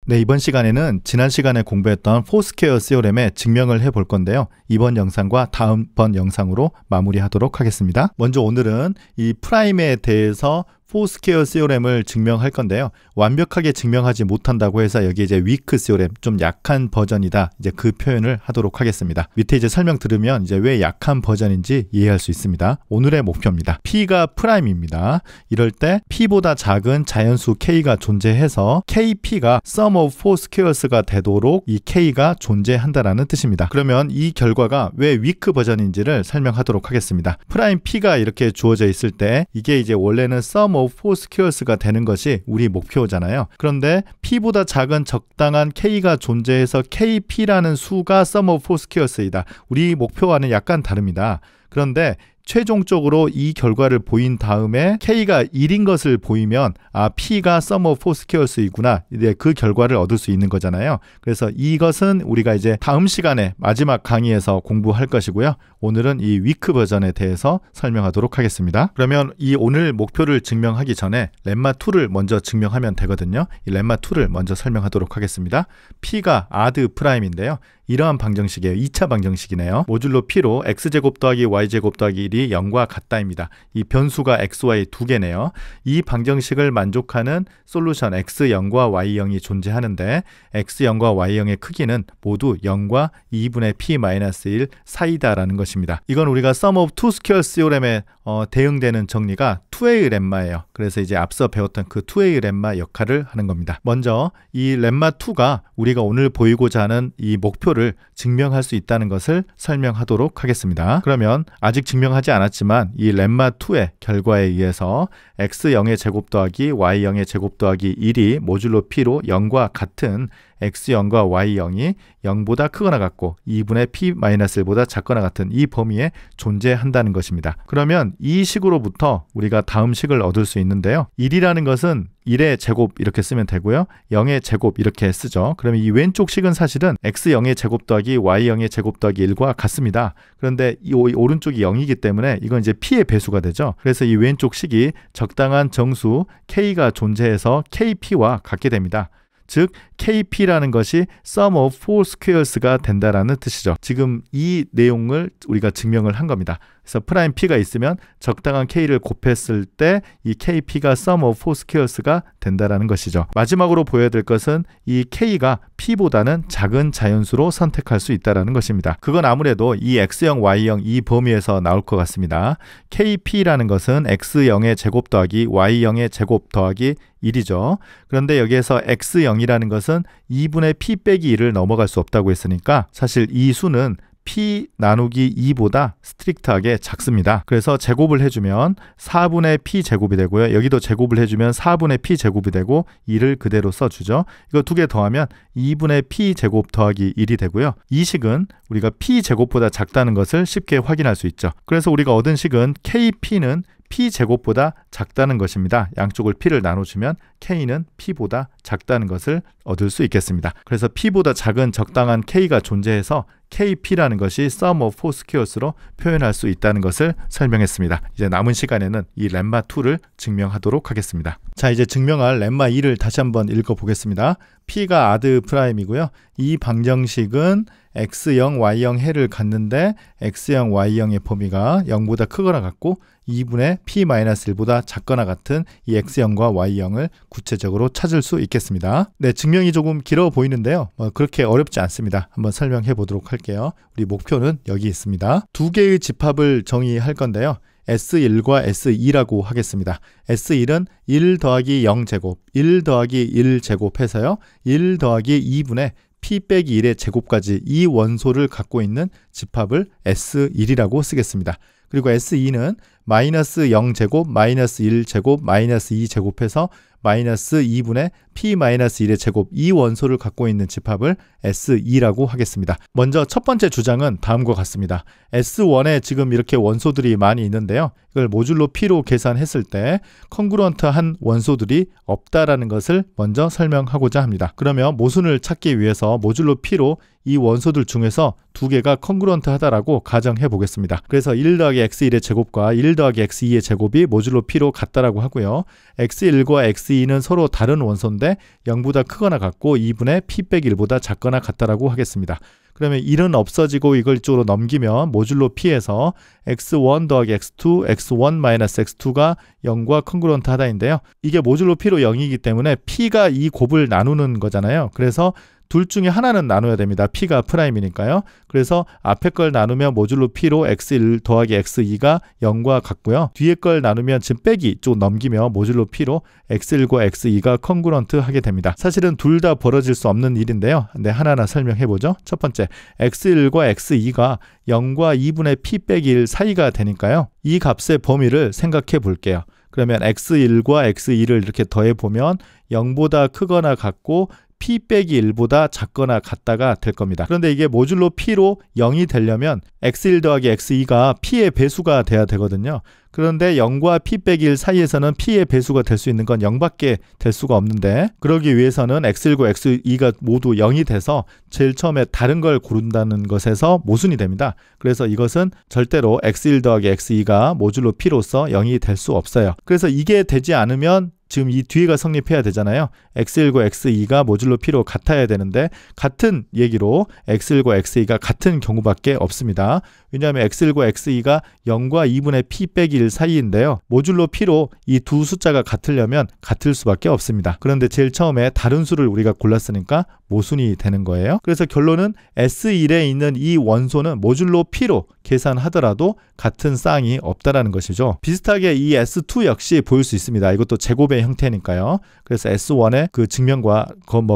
네, 이번 시간에는 지난 시간에 공부했던 포스퀘어 시오렘의 증명을 해볼 건데요. 이번 영상과 다음번 영상으로 마무리하도록 하겠습니다. 먼저 오늘은 이 프라임에 대해서 포스퀘어 시오렘을 증명할 건데요. 완벽하게 증명하지 못한다고 해서 여기 이제 위크 시오렘, 좀 약한 버전이다, 이제 그 표현을 하도록 하겠습니다. 밑에 이제 설명 들으면 이제 왜 약한 버전인지 이해할 수 있습니다. 오늘의 목표입니다. P가 프라임입니다. 이럴 때 P보다 작은 자연수 K가 존재해서 KP가 sum of four squares가 되도록 이 K가 존재한다라는 뜻입니다. 그러면 이 결과가 왜 위크 버전인지를 설명하도록 하겠습니다. 프라임 P가 이렇게 주어져 있을 때 이게 이제 원래는 sum of four squares가 되는 것이 우리 목표잖아요. 그런데 P보다 작은 적당한 K가 존재해서 KP라는 수가 sum of four squares이다. 우리 목표와는 약간 다릅니다. 그런데 최종적으로 이 결과를 보인 다음에 K가 1인 것을 보이면 P가 sum of four squares이구나, 이제 그 결과를 얻을 수 있는 거잖아요. 그래서 이것은 우리가 이제 다음 시간에 마지막 강의에서 공부할 것이고요. 오늘은 이 위크 버전에 대해서 설명하도록 하겠습니다. 그러면 이 오늘 목표를 증명하기 전에 렘마2를 먼저 증명하면 되거든요. 이 렘마2를 먼저 설명하도록 하겠습니다. P가 아드 프라임인데요. 이러한 방정식이에요. 2차 방정식이네요. 모듈로 P로 x제곱 더하기 y제곱 더하기 1이 0과 같다입니다. 이 변수가 x, y 두 개네요. 이 방정식을 만족하는 솔루션 x0과 y0이 존재하는데 x0과 y0의 크기는 모두 0과 2분의 p-1 사이다라는 것입니다. 이건 우리가 sum of two squares theorem에 대응되는 정리가 2A의 렘마예요. 그래서 이제 앞서 배웠던 그 2A의 렘마 역할을 하는 겁니다. 먼저 이 렘마2가 우리가 오늘 보이고자 하는 이 목표를 증명할 수 있다는 것을 설명하도록 하겠습니다. 그러면 아직 증명하지 않았지만 이 렘마2의 결과에 의해서 x0의 제곱 더하기 y0의 제곱 더하기 1이 모듈로 P로 0과 같은 x0과 y0이 0보다 크거나 같고 2분의 p-1보다 작거나 같은 이 범위에 존재한다는 것입니다. 그러면 이 식으로부터 우리가 다음 식을 얻을 수 있는데요. 1이라는 것은 1의 제곱 이렇게 쓰면 되고요. 0의 제곱 이렇게 쓰죠. 그러면 이 왼쪽 식은 사실은 x0의 제곱 더하기 y0의 제곱 더하기 1과 같습니다. 그런데 이 오른쪽이 0이기 때문에 이건 이제 p의 배수가 되죠. 그래서 이 왼쪽 식이 적당한 정수 k가 존재해서 kp와 같게 됩니다. 즉 KP라는 것이 sum of four squares가 된다라는 뜻이죠. 지금 이 내용을 우리가 증명을 한 겁니다. 그래서 프라임 P가 있으면 적당한 K를 곱했을 때 이 KP가 sum of four squares가 된다라는 것이죠. 마지막으로 보여야 될 것은 이 K가 P보다는 작은 자연수로 선택할 수 있다는 것입니다. 그건 아무래도 이 X0, Y0 이 범위에서 나올 것 같습니다. KP라는 것은 X0의 제곱 더하기 Y0의 제곱 더하기 1이죠. 그런데 여기에서 X0이라는 것은 2분의 P 빼기 1을 넘어갈 수 없다고 했으니까 사실 이 수는 P 나누기 2보다 스트릭트하게 작습니다. 그래서 제곱을 해주면 4분의 P 제곱이 되고요. 여기도 제곱을 해주면 4분의 P 제곱이 되고 2를 그대로 써주죠. 이거 두 개 더하면 2분의 P 제곱 더하기 1이 되고요. 이 식은 우리가 P 제곱보다 작다는 것을 쉽게 확인할 수 있죠. 그래서 우리가 얻은 식은 KP는 P제곱보다 작다는 것입니다. 양쪽을 P를 나눠주면 K는 P보다 작다는 것을 얻을 수 있겠습니다. 그래서 P보다 작은 적당한 K가 존재해서 KP라는 것이 sum of four squares로 표현할 수 있다는 것을 설명했습니다. 이제 남은 시간에는 이 렘마2를 증명하도록 하겠습니다. 자, 이제 증명할 렘마2를 다시 한번 읽어보겠습니다. P가 아드 프라임이고요. 이 방정식은 x0, y0 해를 갖는데 x0, y0의 범위가 0보다 크거나 같고 2분의 p-1보다 작거나 같은 이 x0과 y0을 구체적으로 찾을 수 있겠습니다. 네, 증명이 조금 길어 보이는데요. 그렇게 어렵지 않습니다. 한번 설명해 보도록 할게요. 우리 목표는 여기 있습니다. 두 개의 집합을 정의할 건데요. S1과 S2라고 하겠습니다. S1은 1 더하기 0제곱, 1 더하기 1제곱 해서요. 1 더하기 2분의 P 빼기 1의 제곱까지 이 원소를 갖고 있는 집합을 S1이라고 쓰겠습니다. 그리고 S2는 마이너스 0제곱, 마이너스 1제곱, 마이너스 2제곱해서 마이너스 2분의 p-1의 제곱 이 원소를 갖고 있는 집합을 S2라고 하겠습니다. 먼저 첫 번째 주장은 다음과 같습니다. S1에 지금 이렇게 원소들이 많이 있는데요. 이걸 모듈로 P로 계산했을 때 컨그루언트한 원소들이 없다라는 것을 먼저 설명하고자 합니다. 그러면 모순을 찾기 위해서 모듈로 P로 이 원소들 중에서 두 개가 컨그루언트 하다라고 가정해 보겠습니다. 그래서 1 더하기 x1의 제곱과 1 X1 더하기 X2의 제곱이 모듈로 P로 같다라고 하고요. X1과 X2는 서로 다른 원소인데 0보다 크거나 같고 2분의 P 빼기 1보다 작거나 같다라고 하겠습니다. 그러면 1은 없어지고 이걸 이쪽으로 넘기면 모듈로 P에서 X1 더하기 X2, X1 마이너스 X2가 0과 컨그루언트 하다인데요. 이게 모듈로 P로 0이기 때문에 P가 이 곱을 나누는 거잖아요. 그래서 둘 중에 하나는 나눠야 됩니다. P가 프라임이니까요. 그래서 앞에 걸 나누면 모듈로 P로 X1 더하기 X2가 0과 같고요. 뒤에 걸 나누면 지금 빼기 쪽 넘기면 모듈로 P로 X1과 X2가 컨그루언트 하게 됩니다. 사실은 둘 다 벌어질 수 없는 일인데요. 네, 하나하나 설명해보죠. 첫 번째, X1과 X2가 0과 2분의 P 빼기 1 사이가 되니까요. 이 값의 범위를 생각해 볼게요. 그러면 X1과 X2를 이렇게 더해보면 0보다 크거나 같고 P 빼기 1보다 작거나 같다가 될 겁니다. 그런데 이게 모듈로 P로 0이 되려면 X1 더하기 X2가 P의 배수가 돼야 되거든요. 그런데 0과 P 빼기 1 사이에서는 P의 배수가 될 수 있는 건 0밖에 될 수가 없는데, 그러기 위해서는 X1과 X2가 모두 0이 돼서 제일 처음에 다른 걸 고른다는 것에서 모순이 됩니다. 그래서 이것은 절대로 X1 더하기 X2가 모듈로 P로서 0이 될 수 없어요. 그래서 이게 되지 않으면 지금 이 뒤에가 성립해야 되잖아요. X1과 X2가 모듈로 P로 같아야 되는데 같은 얘기로 X1과 X2가 같은 경우밖에 없습니다. 왜냐하면 X1과 X2가 0과 2분의 P 빼기 1 사이인데요. 모듈로 P로 이 두 숫자가 같으려면 같을 수밖에 없습니다. 그런데 제일 처음에 다른 수를 우리가 골랐으니까 모순이 되는 거예요. 그래서 결론은 S1에 있는 이 원소는 모듈로 P로 계산하더라도 같은 쌍이 없다라는 것이죠. 비슷하게 이 S2 역시 보일 수 있습니다. 이것도 제곱의 형태니까요. 그래서 S1의 그 증명과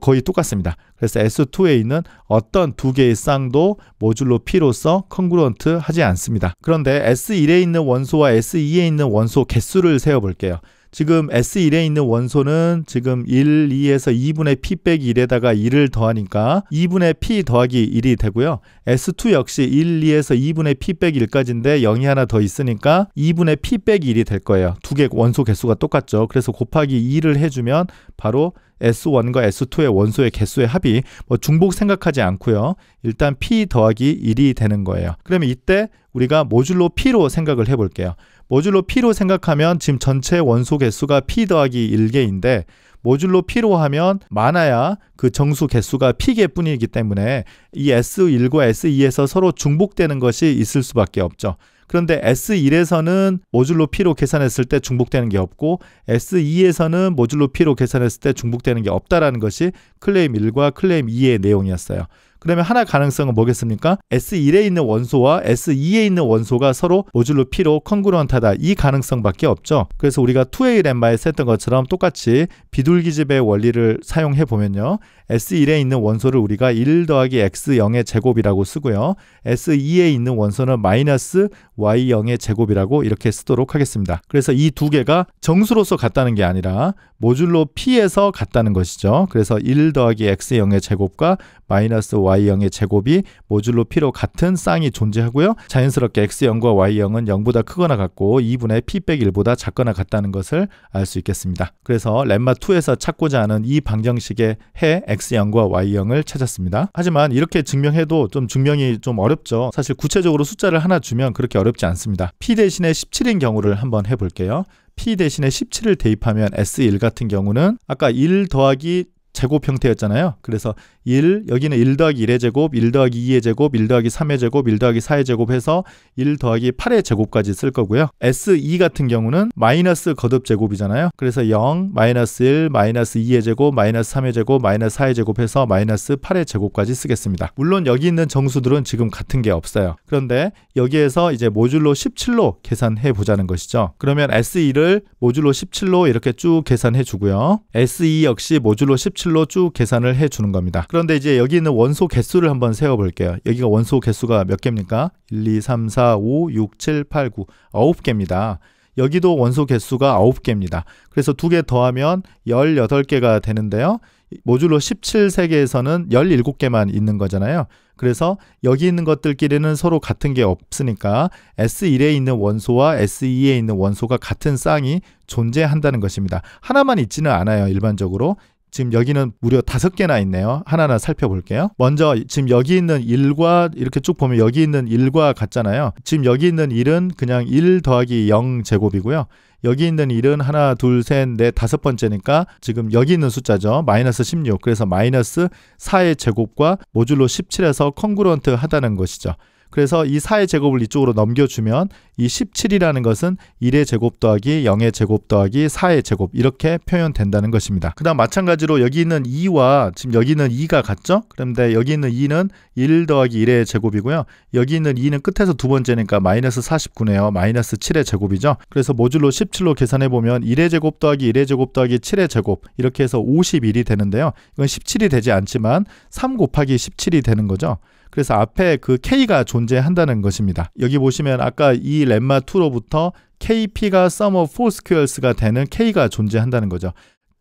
거의 똑같습니다. 그래서 S2에 있는 어떤 두 개의 쌍도 모듈로 P로서 컨그루언트 하지 않습니다. 그런데 S1에 있는 원소와 S2에 있는 원소 개수를 세어볼게요. 지금 S1에 있는 원소는 지금 1, 2에서 2분의 P 빼기 1에다가 1을 더하니까 2분의 P 더하기 1이 되고요. S2 역시 1, 2에서 2분의 P 빼기 1까지인데 0이 하나 더 있으니까 2분의 P 빼기 1이 될 거예요. 두 개 원소 개수가 똑같죠. 그래서 곱하기 2를 해주면 바로 S1과 S2의 원소의 개수의 합이 중복 생각하지 않고요. 일단 P 더하기 1이 되는 거예요. 그러면 이때 우리가 모듈로 P로 생각을 해볼게요. 모듈로 P로 생각하면 지금 전체 원소 개수가 P 더하기 1개인데 모듈로 P로 하면 많아야 그 정수 개수가 P개뿐이기 때문에 이 S1과 S2에서 서로 중복되는 것이 있을 수밖에 없죠. 그런데 S1에서는 모듈로 P로 계산했을 때 중복되는 게 없고 S2에서는 모듈로 P로 계산했을 때 중복되는 게 없다라는 것이 클레임 1과 클레임 2의 내용이었어요. 그러면 하나 가능성은 뭐겠습니까? S1에 있는 원소와 S2에 있는 원소가 서로 모듈로 P로 컨그루언트하다, 이 가능성밖에 없죠. 그래서 우리가 2A 렘마에서 했던 것처럼 똑같이 비둘기집의 원리를 사용해 보면요. S1에 있는 원소를 우리가 1 더하기 X0의 제곱이라고 쓰고요. S2에 있는 원소는 마이너스 Y0의 제곱이라고 이렇게 쓰도록 하겠습니다. 그래서 이 두 개가 정수로서 같다는 게 아니라 모듈로 P에서 같다는 것이죠. 그래서 1 더하기 X0의 제곱과 마이너스 Y0의 제곱이 모듈로 P로 같은 쌍이 존재하고요. 자연스럽게 X0과 Y0은 0보다 크거나 같고 2분의 P 빼기 1보다 작거나 같다는 것을 알 수 있겠습니다. 그래서 렘마 2에서 찾고자 하는 이 방정식의 해 X0과 Y0을 찾았습니다. 하지만 이렇게 증명해도 증명이 좀 어렵죠. 사실 구체적으로 숫자를 하나 주면 그렇게 어렵지 않습니다. P 대신에 17인 경우를 한번 해볼게요. P 대신에 17을 대입하면 S1 같은 경우는 아까 1 더하기 제곱 형태였잖아요. 그래서 1, 여기는 1 더하기 1의 제곱, 1 더하기 2의 제곱, 1 더하기 3의 제곱, 1 더하기 4의 제곱 해서 1 더하기 8의 제곱까지 쓸 거고요. S2 같은 경우는 마이너스 거듭 제곱이잖아요. 그래서 0, 마이너스 1, 마이너스 2의 제곱, 마이너스 3의 제곱, 마이너스 4의 제곱 해서 마이너스 8의 제곱까지 쓰겠습니다. 물론 여기 있는 정수들은 지금 같은 게 없어요. 그런데 여기에서 이제 모듈로 17로 계산해 보자는 것이죠. 그러면 S1을 모듈로 17로 이렇게 쭉 계산해 주고요. S2 역시 모듈로 17로 쭉 계산을 해 주는 겁니다. 그런데 이제 여기 있는 원소 개수를 한번 세어볼게요. 여기가 원소 개수가 몇 개입니까? 1, 2, 3, 4, 5, 6, 7, 8, 9, 9개입니다. 여기도 원소 개수가 9개입니다. 그래서 두 개 더하면 18개가 되는데요. 모듈로 17세계에서는 17개만 있는 거잖아요. 그래서 여기 있는 것들끼리는 서로 같은 게 없으니까 S1에 있는 원소와 S2에 있는 원소가 같은 쌍이 존재한다는 것입니다. 하나만 있지는 않아요. 일반적으로 지금 여기는 무려 5개나 있네요. 하나하나 살펴볼게요. 먼저 지금 여기 있는 1과 이렇게 쭉 보면 여기 있는 1과 같잖아요. 지금 여기 있는 1은 그냥 1 더하기 0 제곱이고요. 여기 있는 1은 하나, 둘, 셋, 넷, 5번째니까 지금 여기 있는 숫자죠. 마이너스 16. 그래서 마이너스 4의 제곱과 모듈로 17에서 컹그루언트 하다는 것이죠. 그래서 이 4의 제곱을 이쪽으로 넘겨주면 이 17이라는 것은 1의 제곱 더하기 0의 제곱 더하기 4의 제곱 이렇게 표현된다는 것입니다. 그 다음 마찬가지로 여기 있는 2와 지금 여기 있는 2가 같죠? 그런데 여기 있는 2는 1 더하기 1의 제곱이고요. 여기 있는 2는 끝에서 두 번째니까 마이너스 49네요. 마이너스 7의 제곱이죠. 그래서 모듈로 17로 계산해보면 1의 제곱 더하기 1의 제곱 더하기 7의 제곱 이렇게 해서 51이 되는데요. 이건 17이 되지 않지만 3 곱하기 17이 되는 거죠. 그래서 앞에 그 K가 존재한다는 것입니다. 여기 보시면 아까 이 렘마 2로부터 KP가 sum of four squares가 되는 K가 존재한다는 거죠.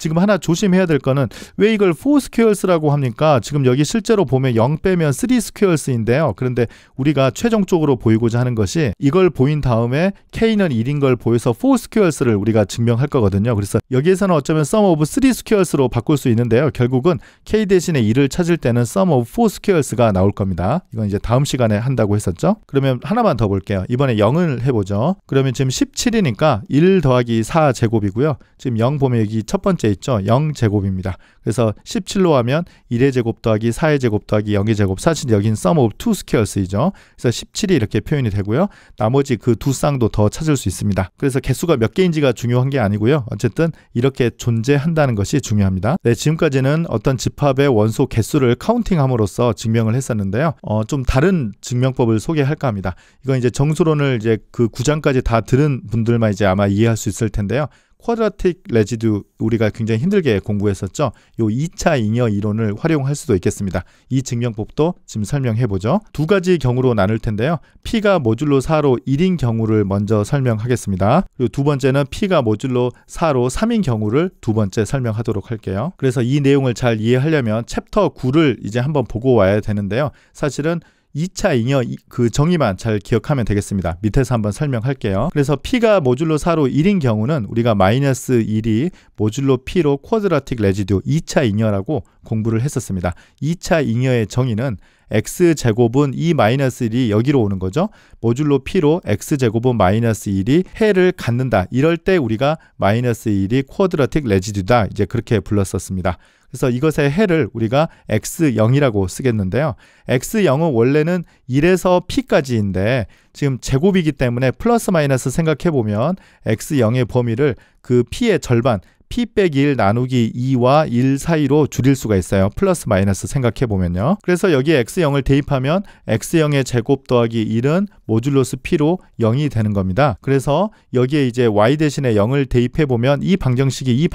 지금 하나 조심해야 될 거는 왜 이걸 4 squares라고 합니까? 지금 여기 실제로 보면 0 빼면 3 squares인데요. 그런데 우리가 최종적으로 보이고자 하는 것이 이걸 보인 다음에 K는 1인 걸 보여서 4 squares를 우리가 증명할 거거든요. 그래서 여기에서는 어쩌면 sum of 3 squares로 바꿀 수 있는데요. 결국은 K 대신에 1을 찾을 때는 sum of 4 squares가 나올 겁니다. 이건 이제 다음 시간에 한다고 했었죠. 그러면 하나만 더 볼게요. 이번에 0을 해보죠. 그러면 지금 17이니까 1 더하기 4 제곱이고요. 지금 0 보면 여기 첫 번째 있죠. 0제곱입니다. 그래서 17로 하면 1의 제곱 더하기 4의 제곱 더하기 0의 제곱 사실 여긴 sum of two squares이죠. 그래서 17이 이렇게 표현이 되고요. 나머지 그 두 쌍도 더 찾을 수 있습니다. 그래서 개수가 몇 개인지가 중요한 게 아니고요. 어쨌든 이렇게 존재한다는 것이 중요합니다. 네, 지금까지는 어떤 집합의 원소 개수를 카운팅함으로써 증명을 했었는데요. 좀 다른 증명법을 소개할까 합니다. 이건 이제 정수론을 이제 그 9장까지 다 들은 분들만 이제 아마 이해할 수 있을 텐데요. 쿼드라틱 레지두 우리가 굉장히 힘들게 공부했었죠. 요 2차 잉여 이론을 활용할 수도 있겠습니다. 이 증명법도 지금 설명해보죠. 두 가지 경우로 나눌 텐데요. P가 모듈로 4로 1인 경우를 먼저 설명하겠습니다. 그리고 두 번째는 P가 모듈로 4로 3인 경우를 두 번째 설명하도록 할게요. 그래서 이 내용을 잘 이해하려면 챕터 9를 이제 한번 보고 와야 되는데요. 사실은 2차 잉여 그 정의만 잘 기억하면 되겠습니다. 밑에서 한번 설명할게요. 그래서 P가 모듈로 4로 1인 경우는 우리가 마이너스 1이 모듈로 P로 쿼드라틱 레지듀 2차 잉여라고 공부를 했었습니다. 2차 잉여의 정의는 x제곱은 이 마이너스 1이 여기로 오는 거죠. 모듈로 P로 x제곱은 마이너스 1이 해를 갖는다. 이럴 때 우리가 마이너스 1이 쿼드라틱 레지듀다. 이제 그렇게 불렀었습니다. 그래서 이것의 해를 우리가 x0이라고 쓰겠는데요. x0은 원래는 1에서 p까지인데 지금 제곱이기 때문에 플러스 마이너스 생각해보면 x0의 범위를 그 p의 절반 p 빼기 1 나누기 2와 1 사이로 줄일 수가 있어요. 플러스 마이너스 생각해보면요. 그래서 여기에 x0을 대입하면 x0의 제곱 더하기 1은 모듈로스 p로 0이 되는 겁니다. 그래서 여기에 이제 y 대신에 0을 대입해보면 이 방정식이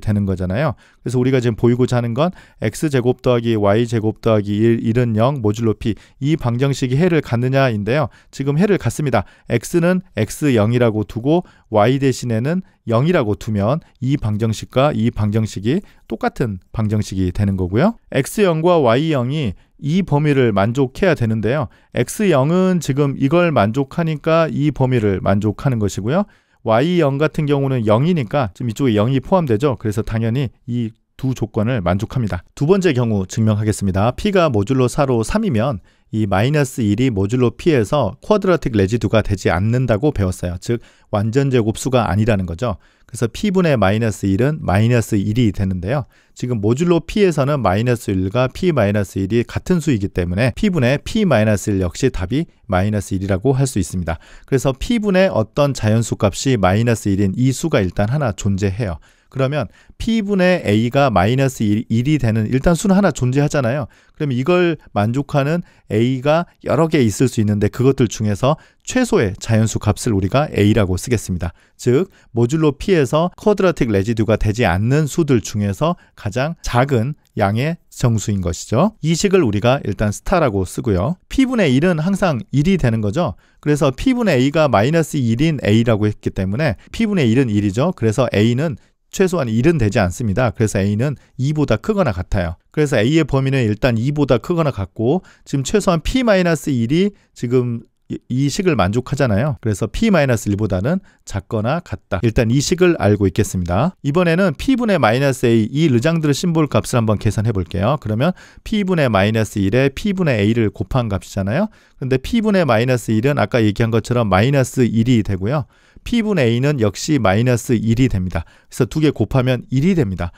되는 거잖아요. 그래서 우리가 지금 보이고자 하는 건 x제곱 더하기 y제곱 더하기 1은 0 모듈로 p 이 방정식이 해를 갖느냐인데요. 지금 해를 갖습니다. x는 x0이라고 두고 y 대신에는 0이라고 두면 이 방정식과 이 방정식이 똑같은 방정식이 되는 거고요. x0과 y0이 이 범위를 만족해야 되는데요. x0은 지금 이걸 만족하니까 이 범위를 만족하는 것이고요. y0 같은 경우는 0이니까 지금 이쪽에 0이 포함되죠. 그래서 당연히 이 두 조건을 만족합니다. 두 번째 경우 증명하겠습니다. P가 모듈로 4로 3이면 이 마이너스 1이 모듈로 P에서 쿼드라틱 레지두가 되지 않는다고 배웠어요. 즉 완전 제곱수가 아니라는 거죠. 그래서 P분의 마이너스 1은 마이너스 1이 되는데요. 지금 모듈로 P에서는 마이너스 1과 P 마이너스 1이 같은 수이기 때문에 P분의 P 마이너스 1 역시 답이 마이너스 1이라고 할 수 있습니다. 그래서 P분의 어떤 자연수 값이 마이너스 1인 이 수가 일단 하나 존재해요. 그러면 P분의 A가 마이너스 1이 되는 일단 수는 하나 존재하잖아요. 그러면 이걸 만족하는 A가 여러 개 있을 수 있는데 그것들 중에서 최소의 자연수 값을 우리가 A라고 쓰겠습니다. 즉 모듈로 P에서 쿼드라틱 레지두가 되지 않는 수들 중에서 가장 작은 양의 정수인 것이죠. 이 식을 우리가 일단 스타라고 쓰고요. P분의 1은 항상 1이 되는 거죠. 그래서 P분의 A가 마이너스 1인 A라고 했기 때문에 P분의 1은 1이죠. 그래서 A는 최소한 1은 되지 않습니다. 그래서 A는 2보다 크거나 같아요. 그래서 A의 범위는 일단 2보다 크거나 같고 지금 최소한 P-1이 지금 이 식을 만족하잖아요. 그래서 P-1보다는 작거나 같다. 일단 이 식을 알고 있겠습니다. 이번에는 P분의 마이너스 A, 이 르장드르 심볼 값을 한번 계산해 볼게요. 그러면 P분의 마이너스 1에 P분의 A를 곱한 값이잖아요. 근데 P분의 마이너스 1은 아까 얘기한 것처럼 마이너스 1이 되고요. P분의 A는 역시 마이너스 1이 됩니다. 그래서 두 개 곱하면 1이 됩니다.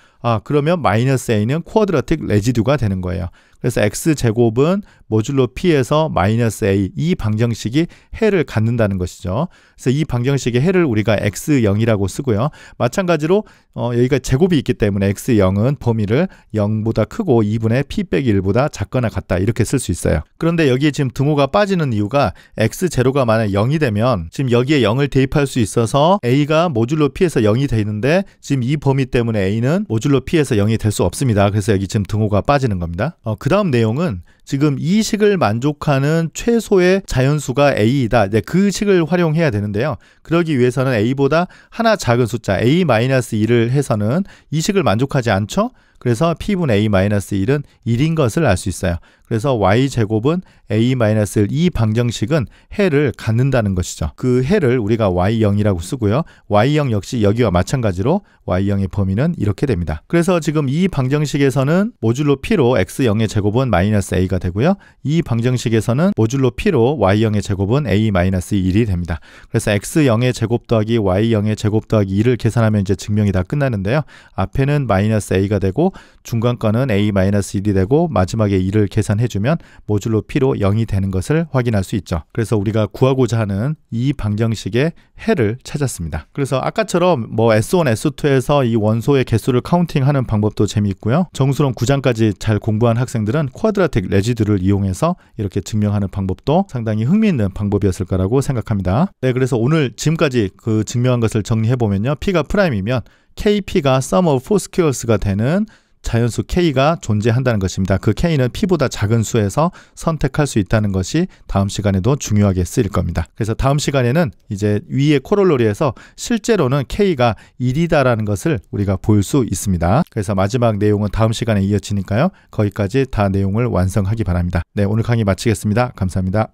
그러면 마이너스 A는 쿼드라틱 레지듀가 되는 거예요. 그래서 X제곱은 모듈로 P에서 마이너스 A, 이 방정식이 해를 갖는다는 것이죠. 그래서 이 방정식의 해를 우리가 X0이라고 쓰고요. 마찬가지로 여기가 제곱이 있기 때문에 X0은 범위를 0보다 크고 2분의 P 빼기 1보다 작거나 같다, 이렇게 쓸 수 있어요. 그런데 여기에 지금 등호가 빠지는 이유가 X0가 만약 0이 되면 지금 여기에 0을 대입할 수 있어서 A가 모듈로 P에서 0이 되는데 지금 이 범위 때문에 A는 모듈로 P에서 0이 될 수 없습니다. 그래서 여기 지금 등호가 빠지는 겁니다. 그 다음 내용은 지금 이 식을 만족하는 최소의 자연수가 A이다. 그 식을 활용해야 되는데요. 그러기 위해서는 A보다 하나 작은 숫자 A-1을 해서는 이 식을 만족하지 않죠? 그래서 P분의 A-1은 1인 것을 알 수 있어요. 그래서 Y제곱은 A-1, 이 방정식은 해를 갖는다는 것이죠. 그 해를 우리가 Y0이라고 쓰고요. Y0 역시 여기와 마찬가지로 Y0의 범위는 이렇게 됩니다. 그래서 지금 이 방정식에서는 모듈로 P로 X0의 제곱은 마이너스 A가 되고요. 이 방정식에서는 모듈로 P로 Y0의 제곱은 A-1이 됩니다. 그래서 X0의 제곱 더하기 Y0의 제곱 더하기 2를 계산하면 이제 증명이 다 끝나는데요. 앞에는 마이너스 A가 되고 중간 거는 A-1이 되고 마지막에 2를 계산해주면 모듈로 P로 0이 되는 것을 확인할 수 있죠. 그래서 우리가 구하고자 하는 이 방정식의 해를 찾았습니다. 그래서 아까처럼 S1, S2에서 이 원소의 개수를 카운팅하는 방법도 재미있고요. 정수론 9장까지 잘 공부한 학생들은 쿼드라틱 레지듀를 이용해서 이렇게 증명하는 방법도 상당히 흥미있는 방법이었을 거라고 생각합니다. 네, 그래서 오늘 지금까지 그 증명한 것을 정리해보면요. P가 프라임이면 KP가 sum of four squares가 되는 자연수 K가 존재한다는 것입니다. 그 K는 P보다 작은 수에서 선택할 수 있다는 것이 다음 시간에도 중요하게 쓰일 겁니다. 그래서 다음 시간에는 이제 위의 코롤러리에서 실제로는 K가 1이다라는 것을 우리가 볼 수 있습니다. 그래서 마지막 내용은 다음 시간에 이어지니까요. 거기까지 다 내용을 완성하기 바랍니다. 네, 오늘 강의 마치겠습니다. 감사합니다.